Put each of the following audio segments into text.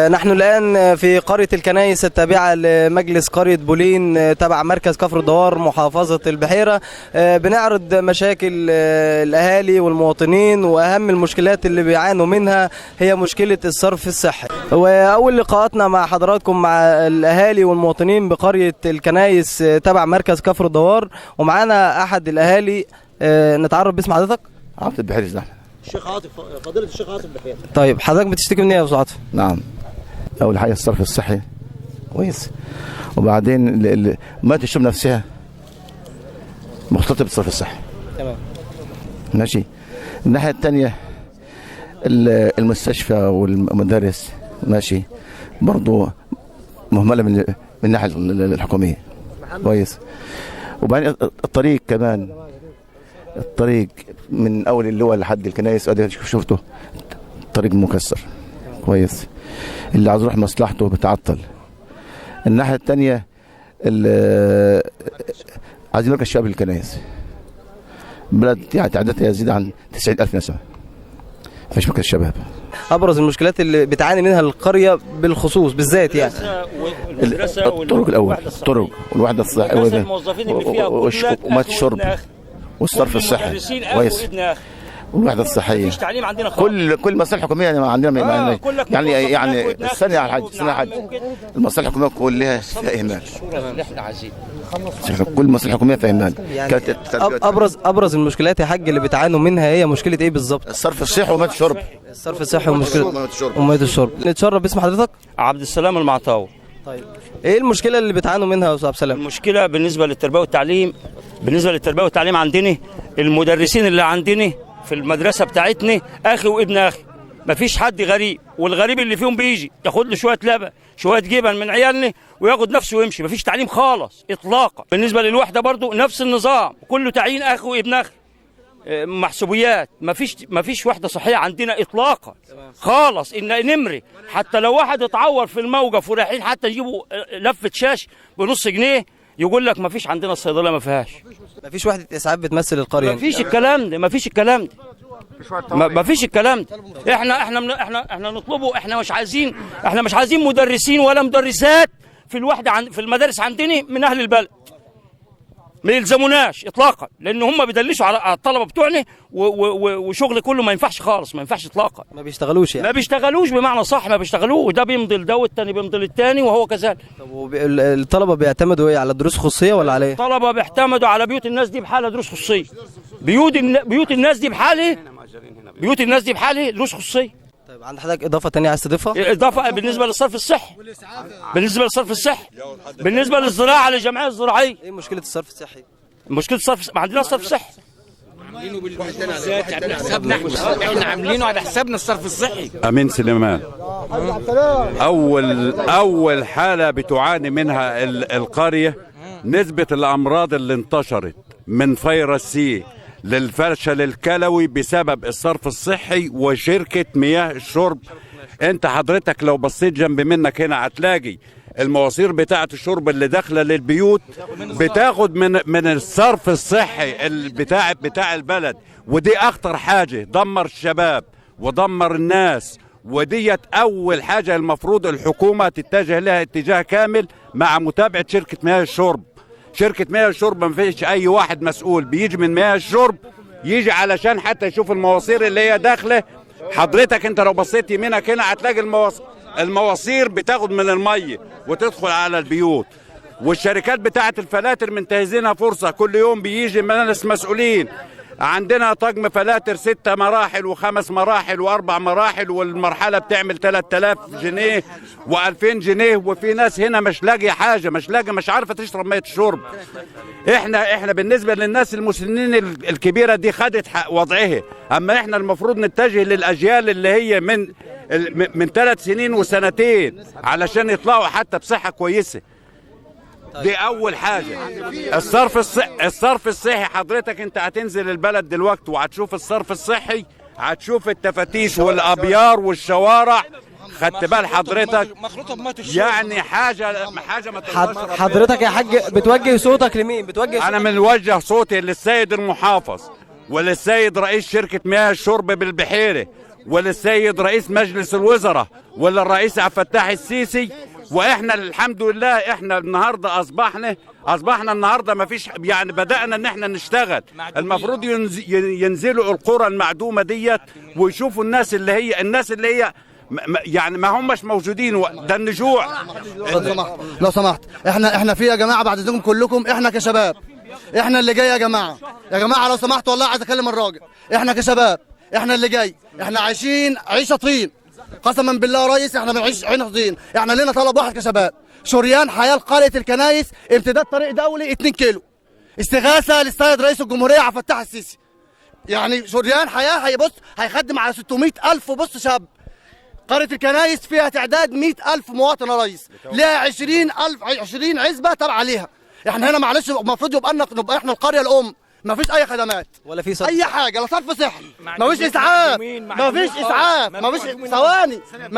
نحن الآن في قرية الكنايس التابعة لمجلس قرية بولين تبع مركز كفر الدوار محافظة البحيرة. بنعرض مشاكل الأهالي والمواطنين، وأهم المشكلات اللي بيعانوا منها هي مشكلة الصرف الصحي. وأول لقاءاتنا مع حضراتكم مع الأهالي والمواطنين بقرية الكنايس تبع مركز كفر الدوار، ومعانا أحد الأهالي. نتعرف باسم حضرتك؟ عاطف البحيري زحمة. الشيخ عاطف، فضيلة الشيخ عاطف بحيري. طيب حضرتك بتشتكي من ايه يا استاذ عاطف؟ نعم، اول حاجه الصرف الصحي كويس، وبعدين ماده الشرب نفسها مختلطه بالصرف الصحي. تمام ماشي. الناحيه الثانيه المستشفى والمدارس ماشي برضو مهمله من الناحيه الحكوميه كويس. وبعدين الطريق كمان، الطريق من اول اللواء لحد الكنايس ادي شفته الطريق مكسر كويس، اللي عايز يروح مصلحته بتعطل. الناحيه الثانيه عايزين مركز شباب الكنايس، بلد يعني تعدادها يزيد عن 90,000 نسمه، مفيش مركز شباب. ابرز المشكلات اللي بتعاني منها القريه بالخصوص بالذات يعني الطرق الاول، الطرق والوحده الصحيه وماء الشرب والصرف الصحي كويس، والوحده الصحيه. مفيش تعليم عندنا خالص. كل المصالح الحكوميه عندنا يعني السنه على الحاج، السنه حاج المصالح الحكوميه كلها فيها اهمال. احنا عايزين كل المصالح الحكوميه فيها اهمال. يعني ابرز المشكلات يا حاج اللي بتعانوا منها هي مشكله ايه بالظبط؟ الصرف الصحي وماء الشرب. الصرف الصحي وماء الشرب. نتشرف باسم حضرتك؟ عبد السلام المعطاوي. طيب ايه المشكله اللي بتعانوا منها يا استاذ عبد السلام؟ المشكله بالنسبه للتربيه والتعليم عندنا المدرسين اللي عندنا في المدرسه بتاعتنا اخي وابن اخي، مفيش حد غريب، والغريب اللي فيهم بيجي ياخد له شويه لبن شويه جبن من عيالنا وياخد نفسه ويمشي. مفيش تعليم خالص اطلاقا. بالنسبه للوحده برضو نفس النظام، كله تعيين اخي وابن اخي، محسوبيات. مفيش وحده صحيه عندنا اطلاقا خالص. ان نمري حتى لو واحد اتعور في الموقف ورايحين حتى نجيبوا لفه شاش بنص جنيه يقول لك مفيش عندنا الصيدليه ما فيهاش. مفيش وحده اسعاف بتمثل القريه؟ مفيش الكلام ده، مفيش الكلام ده. احنا نطلبه. احنا مش عايزين مدرسين ولا مدرسات في الوحده في المدارس عندنا من اهل البلد. ما يلزموناش اطلاقا، لان هم بيدلسوا على الطلبه بتوعنا، وشغل كله ما ينفعش خالص، ما ينفعش اطلاقا. ما بيشتغلوش يعني؟ ما بيشتغلوش بمعنى صح، ما بيشتغلوش. ده بيمضي لده والتاني بيمضي للتاني وهو كذلك. طب الطلبه بيعتمدوا ايه، على دروس خصوصيه ولا على ايه؟ الطلبه بيعتمدوا على بيوت الناس دي بحالها دروس خصوصيه. بيوت الناس دي بحالها دروس خصوصيه. طيب عند حضرتك اضافه ثانيه عايز تضيفها؟ اضافه بالنسبه للصرف الصحي، بالنسبه للزراعه للجمعيه الزراعيه. ايه مشكله الصرف الصحي؟ مشكله الصرف ما عندناش صرف صحي. احنا عاملينه على حسابنا الصرف الصحي. امين سليمان. اول حاله بتعاني منها القريه نسبه الامراض اللي انتشرت من فيروس سي للفشل الكلوي بسبب الصرف الصحي وشركه مياه الشرب. انت حضرتك لو بصيت جنب منك هنا هتلاقي المواسير بتاعه الشرب اللي داخله للبيوت بتاخد من الصرف الصحي بتاع البلد، ودي اخطر حاجه. دمر الشباب ودمر الناس، وديت اول حاجه المفروض الحكومه تتجه لها اتجاه كامل مع متابعه شركه مياه الشرب. شركه مياه الشرب ما فيش اي واحد مسؤول بيجي من مياه الشرب يجي علشان حتى يشوف المواسير اللي هي داخله. حضرتك انت لو بصيت يمينك هنا هتلاقي المواسير بتاخد من الميه وتدخل على البيوت، والشركات بتاعه الفلاتر منتهزينها فرصه. كل يوم بيجي ناس مسؤولين، عندنا طقم فلاتر 6 مراحل و5 مراحل و4 مراحل، والمرحله بتعمل 3000 جنيه و2000 جنيه، وفي ناس هنا مش لاقيه حاجه، مش عارفه تشرب ميه الشرب. احنا بالنسبه للناس المسنين الكبيره دي خدت حق وضعها، اما احنا المفروض نتجه للاجيال اللي هي من 3 سنين وسنتين علشان يطلعوا حتى بصحه كويسه. دي اول حاجه. الصرف الصحي حضرتك انت هتنزل البلد دلوقتي وهتشوف الصرف الصحي، هتشوف التفتيش والابيار والشوارع. خدت بال حضرتك؟ يعني حاجه ما حضرتك يا حاج بتوجه صوتك لمين؟ انا بنوجه صوتي للسيد المحافظ وللسيد رئيس شركه مياه الشرب بالبحيره وللسيد رئيس مجلس الوزراء وللرئيس عبد الفتاح السيسي. واحنا الحمد لله احنا النهارده اصبحنا النهارده ما فيش يعني بدانا ان احنا نشتغل. المفروض ينزلوا القرى المعدومه ديت ويشوفوا الناس اللي هي يعني ما همش موجودين. ده النجوع. لو سمحت احنا في يا جماعه بعد اذنكم كلكم، احنا كشباب احنا اللي جاي يا جماعه لو سمحت والله عايز اكلم الراجل. احنا كشباب احنا اللي جاي، احنا عايشين عيشه طين قسما بالله يا ريس، احنا بنعيش عيشه طين. احنا لنا طلب واحد كشباب، شريان حياه لقريه الكنايس، امتداد طريق دولي 2 كيلو، استغاثه للسيد رئيس الجمهوريه عبد الفتاح السيسي. يعني شريان حياه هيبص هيخدم على 600,000 بص شاب. قرية الكنايس فيها تعداد 100,000 مواطن يا ريس، لها 20 عزبة تبع ليها. احنا هنا معلش المفروض نبقى احنا القرية الأم، ما فيش أي خدمات ولا في أي حاجة، لا صرف صحي، ما فيش إسعاف، ما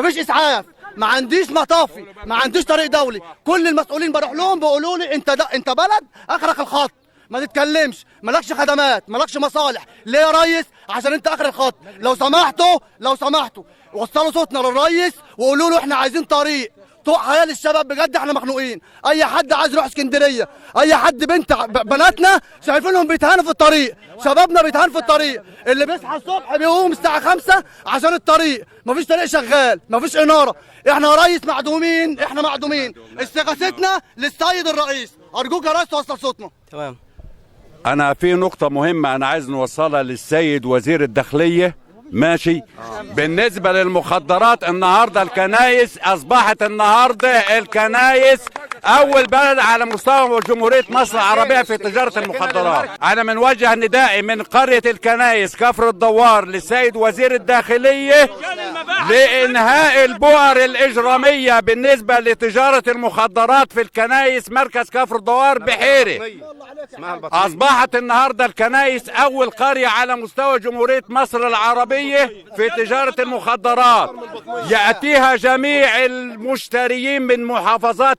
فيش إسعاف، ما عنديش مطافي، ما عنديش طريق دولي. كل المسؤولين بروح لهم بيقولوا لي أنت بلد آخرك الخط، ما تتكلمش، مالكش خدمات، مالكش مصالح. ليه يا ريس؟ عشان أنت آخر الخط. لو سمحتوا وصلوا صوتنا للريس وقولوا له احنا عايزين طريق طوق حياه للشباب. بجد احنا مخنوقين. اي حد عايز يروح اسكندريه، اي حد بناتنا شايفينهم بيتهانوا في الطريق، شبابنا بيتهان في الطريق. اللي بيصحى الصبح بيقوم الساعه 5 عشان الطريق، مفيش طريق شغال، مفيش اناره. احنا يا ريس معدومين، احنا معدومين. استغاثتنا للسيد الرئيس، ارجوك يا ريس توصل صوتنا. تمام. انا في نقطه مهمه انا عايز نوصلها للسيد وزير الداخليه. ماشي. بالنسبة للمخدرات النهاردة الكنايس أصبحت الكنايس أول بلد على مستوى جمهورية مصر العربية في تجارة المخدرات. أنا بنوجه ندائي من قرية الكنايس كفر الدوار للسيد وزير الداخلية لإنهاء البؤر الإجرامية بالنسبة لتجارة المخدرات في الكنايس مركز كفر الدوار بحيرة. أصبحت النهاردة الكنايس أول قرية على مستوى جمهورية مصر العربية في تجارة المخدرات، يأتيها جميع المشتريين من محافظات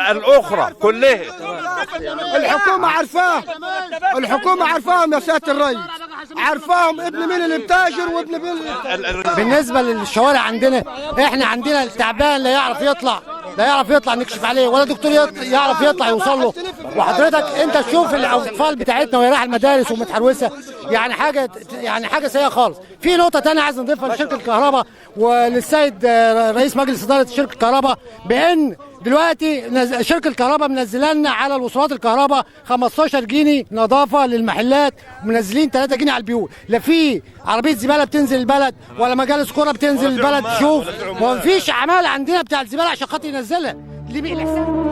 الأخرى كلها. الحكومة عارفاهم يا سيادة الرئيس، عارفاهم ابن مين اللي بتاجر وابن مين. بالنسبة للشوارع عندنا، احنا عندنا التعبان لا يعرف يطلع نكشف عليه، ولا دكتور يعرف يطلع يوصل له. وحضرتك انت تشوف الاطفال بتاعتنا وهي رايحه المدارس ومتحروسه، يعني حاجه سيئه خالص. في نقطه ثانيه عايز نضيفها لشركه الكهرباء وللسيد رئيس مجلس اداره شركه الكهرباء، بان دلوقتي شركه الكهرباء منزله لنا على الوصلات الكهرباء 15 جنيه نظافه للمحلات، ومنزلين 3 جنيه على البيوت. لا في عربيه زباله بتنزل البلد ولا مجالس كوره بتنزل البلد تشوف، ومفيش عماله عندنا بتاع الزباله عشان خاطر ينزلها. اللي بيحسن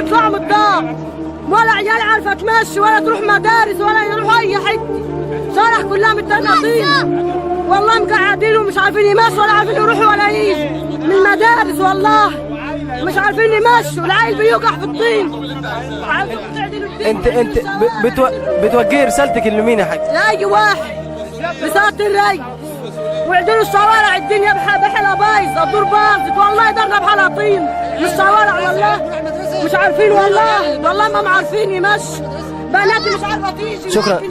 يطلعوا من الدار، ولا عيال عارفه تمشي ولا تروح مدارس ولا يروحوا اي حته. صالح كلها متنقطين. والله مقعدين ومش عارفين يمشوا ولا عارفين يروحوا ولا يجوا من المدارس، والله مش عارفين يمشوا، العيل بيوقع في الطين. انت بتوجهي رسالتك لمين يا حاج؟ لاي واحد رسالة الري، وعدلوا الشوارع، الدنيا بحالها بايظه، الدور باظت والله، دارنا بحالها طين من الشوارع والله، مش عارفين والله ما عارفين يمشوا، بناتي مش عارفه تيجي. شكرا.